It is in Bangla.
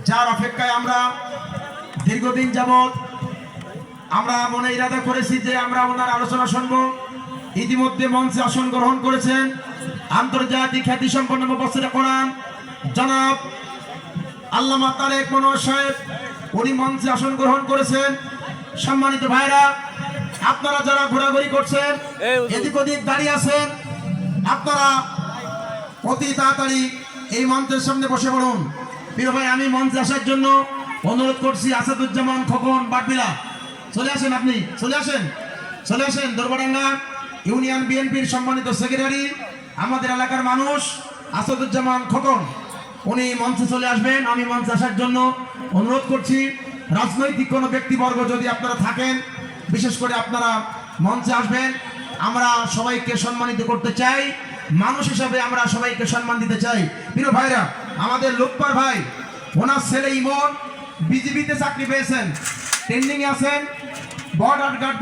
যার অপেক্ষায় আমরা দীর্ঘদিন যাবৎ আমরা মনে ইরাদা করেছি যে আমরা ওনার আলোচনা শুনবো। ইতিমধ্যে মঞ্চে আসন গ্রহণ করেছেন আন্তর্জাতিক খ্যাতিসম্পন্ন মুফাসসির কোরআন জনাব আল্লামা তারেক মনোয়ার সাহেব, উনি মঞ্চে আসন গ্রহণ করেছেন। সম্মানিত ভাইরা, আপনারা যারা ঘোরাঘুরি করছেন, এদিক ওদিক দাঁড়িয়ে আছেন, আপনারা অতি তাড়াতাড়ি এই মঞ্চের সামনে বসে পড়ুন। প্রিয় ভাই, আমি মঞ্চে আসার জন্য অনুরোধ করছি আসাদুজ্জামান খোকন বাটবিলা, চলে আসেন, আপনি চলে আসেন। দরবাডাঙ্গা ইউনিয়ন বিএনপির সম্মানিত সেক্রেটারি, আমাদের এলাকার মানুষ আসাদুজ্জামান খোকন, উনি মঞ্চে চলে আসবেন। আমি মঞ্চে আসার জন্য অনুরোধ করছি। রাজনৈতিক কোনো ব্যক্তিবর্গ যদি আপনারা থাকেন, বিশেষ করে আপনারা মঞ্চে আসবেন। আমরা সবাইকে সম্মানিত করতে চাই, মানুষ হিসাবে আমরা সবাইকে সম্মান দিতে চাই। প্রিয় ভাইরা, আমাদের লোকপার ভাই, ওনার ছেলে ইমন বিজিবিতে চাকরি পেয়েছেন, ট্রেন্ডিং এ আছেন, বর্ডার গার্ড